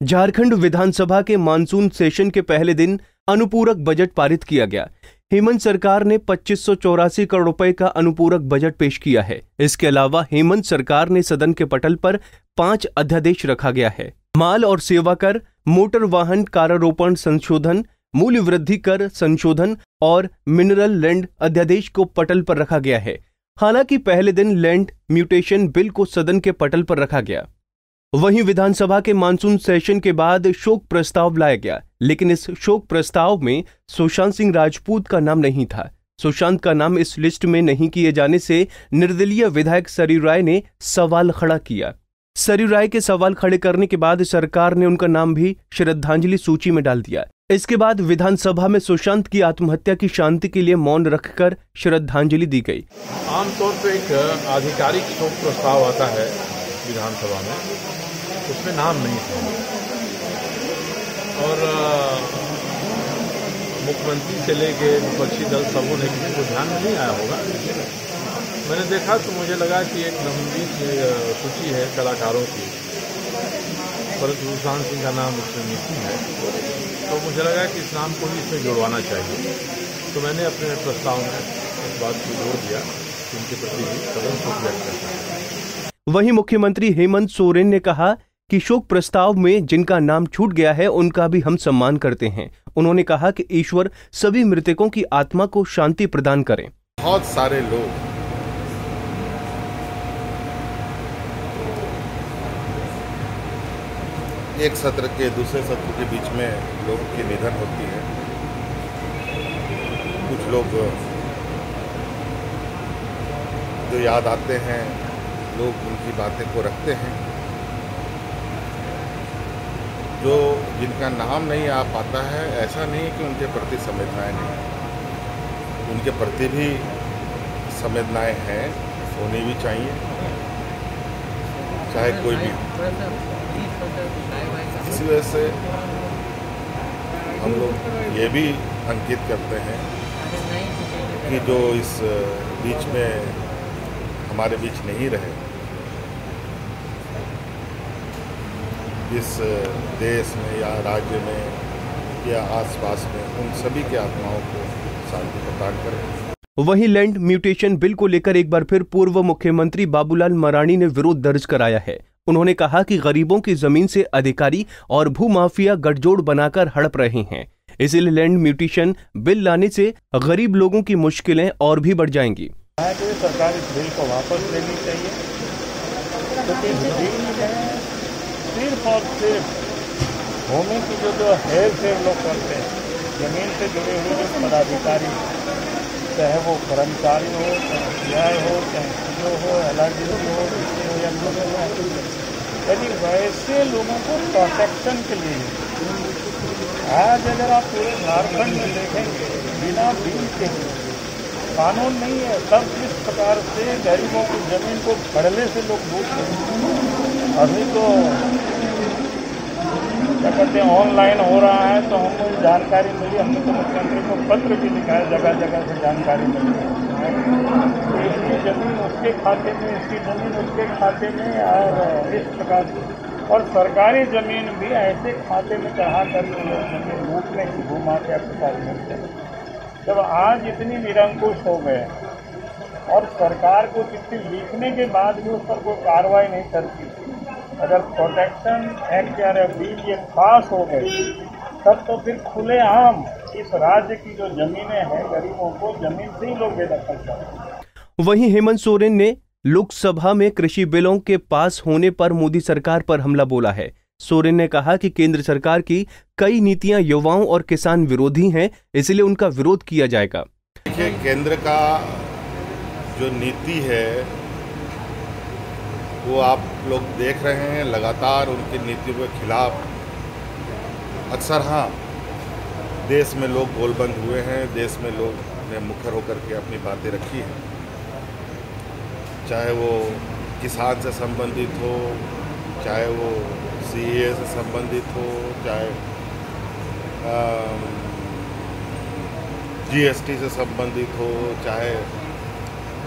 झारखंड विधानसभा के monsoon session के पहले दिन अनुपूरक बजट पारित किया गया। हेमंत सरकार ने 2584 करोड़ रुपए का अनुपूरक बजट पेश किया है। इसके अलावा हेमंत सरकार ने सदन के पटल पर 5 अध्यादेश रखा गया है। माल और सेवा कर, मोटर वाहन करारोपण संशोधन, मूल्य वृद्धि कर संशोधन और मिनरल लैंड अध्यादेश को पटल पर रखा गया है। हालांकि पहले दिन लैंड म्यूटेशन बिल को सदन के पटल पर रखा गया। वहीं विधानसभा के मानसून सेशन के बाद शोक प्रस्ताव लाया गया, लेकिन इस शोक प्रस्ताव में सुशांत सिंह राजपूत का नाम नहीं था। सुशांत का नाम इस लिस्ट में नहीं किए जाने से निर्दलीय विधायक सरयू राय ने सवाल खड़ा किया। सरयू राय के सवाल खड़े करने के बाद सरकार ने उनका नाम भी श्रद्धांजलि सूची में डाल दिया। इसके बाद विधानसभा में सुशांत की आत्महत्या की शांति के लिए मौन रखकर श्रद्धांजलि दी गई। आमतौर पर एक आधिकारिक शोक प्रस्ताव आता है विधानसभा में, उसमें नाम नहीं था और मुख्यमंत्री से लेके विपक्षी दल सबों ने किसी को ध्यान में नहीं आया होगा। मैंने देखा तो मुझे लगा कि एक लंबी सूची है कलाकारों की, परंतु सुशांत सिंह का नाम उसमें नहीं है, तो मुझे लगा कि इस नाम को भी इसमें जुड़वाना चाहिए। तो मैंने अपने प्रस्ताव में इस बात को जोड़ दिया कि उनके प्रति भी सदन शोक व्यक्त करता है। वहीं मुख्यमंत्री हेमंत सोरेन ने कहा कि शोक प्रस्ताव में जिनका नाम छूट गया है उनका भी हम सम्मान करते हैं। उन्होंने कहा कि ईश्वर सभी मृतकों की आत्मा को शांति प्रदान करें। बहुत सारे लोग एक सत्र के दूसरे सत्र के बीच में लोगों की निधन होती है। कुछ लोग जो याद आते हैं, लोग उनकी बातें को रखते हैं। जो जिनका नाम नहीं आ पाता है, ऐसा नहीं कि उनके प्रति संवेदनाएं नहीं, उनके प्रति भी संवेदनाएं हैं, होनी भी चाहिए, चाहे कोई भी। इसी वजह से हम लोग ये भी अंकित करते हैं कि जो इस बीच में हमारे बीच नहीं रहे, इस देश में या राज्य में या आसपास में, उन सभी की आत्माओं को शांति प्रदान करें। वहीं लैंड म्यूटेशन बिल को लेकर एक बार फिर पूर्व मुख्यमंत्री बाबूलाल मरांडी ने विरोध दर्ज कराया है। उन्होंने कहा कि गरीबों की जमीन से अधिकारी और भूमाफिया गठजोड़ बनाकर हड़प रहे हैं, इसलिए लैंड म्यूटेशन बिल लाने से गरीब लोगों की मुश्किलें और भी बढ़ जाएंगी। सरकार इस बिल को वापस लेनी चाहिए, क्योंकि सिर्फ और सिर्फ भूमि की जो हेर फेर लोग करते हैं, जमीन से जुड़े हुए जो पदाधिकारी, चाहे वो कर्मचारी हो, चाहे सीआई हो, चाहे सीओ हो, एलआरडी हो, या यदि वैसे लोगों को प्रोटेक्शन के लिए आज अगर आप पूरे झारखंड में देखेंगे, बिना बिल के कानून नहीं है, सब किस प्रकार से गरीबों की जमीन को फड़ले से लोग लूट रहे हैं। अभी तो क्या कहते हैं, ऑनलाइन हो रहा है, तो हमको जानकारी मिली, हमने तो मुख्यमंत्री को पत्र भी लिखा है, जगह जगह से जानकारी मिली है। तो इसकी जमीन उसके खाते में, इसकी जमीन उसके खाते में, और इस प्रकार से, और सरकारी जमीन भी ऐसे खाते में चढ़ा कर जमीन लूटने की भूमाफिया के साथ मिलते हैं। जब आज इतनी निरंकुश हो गए और सरकार को चिट्ठी लिखने के बाद भी उस पर कोई कार्रवाई नहीं करती, अगर प्रोटेक्शन एक्ट या बिल ये पास हो गई, तब तो फिर खुलेआम इस राज्य की जो जमीनें हैं, गरीबों को जमीन से ही लोग बेदखल करते हैं। वहीं हेमंत सोरेन ने लोकसभा में कृषि बिलों के पास होने पर मोदी सरकार पर हमला बोला है। सोरेन ने कहा कि केंद्र सरकार की कई नीतियां युवाओं और किसान विरोधी हैं, इसलिए उनका विरोध किया जाएगा। देखिए, केंद्र का जो नीति है वो आप लोग देख रहे हैं, लगातार उनकी नीतियों के खिलाफ अक्सर देश में लोग गोलबंद हुए हैं, देश में लोग ने मुखर होकर के अपनी बातें रखी हैं, चाहे वो किसान से संबंधित हो, चाहे वो सीए से संबंधित हो, चाहे जीएसटी से संबंधित हो, चाहे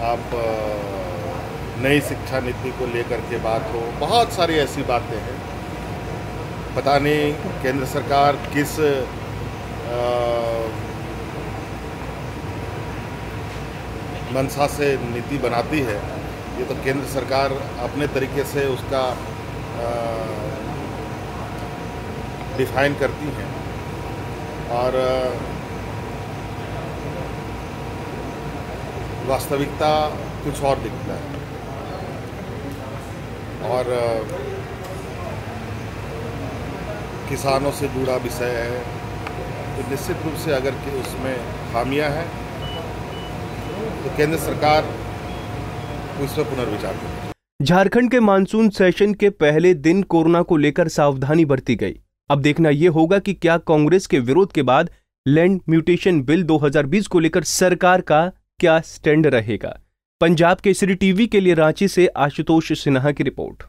आप नई शिक्षा नीति को लेकर के बात हो। बहुत सारी ऐसी बातें हैं पता नहीं केंद्र सरकार किस मंशा से नीति बनाती है। ये तो केंद्र सरकार अपने तरीके से उसका डिफाइन करती हैं और वास्तविकता कुछ और दिखता है। और किसानों से जुड़ा विषय है तो निश्चित रूप से अगर कि उसमें खामियां हैं तो केंद्र सरकार उस पर पुनर्विचार करे। झारखंड के मानसून सेशन के पहले दिन कोरोना को लेकर सावधानी बरती गई। अब देखना यह होगा कि क्या कांग्रेस के विरोध के बाद लैंड म्यूटेशन बिल 2020 को लेकर सरकार का क्या स्टैंड रहेगा। पंजाब केसरी टीवी के लिए रांची से आशुतोष सिन्हा की रिपोर्ट।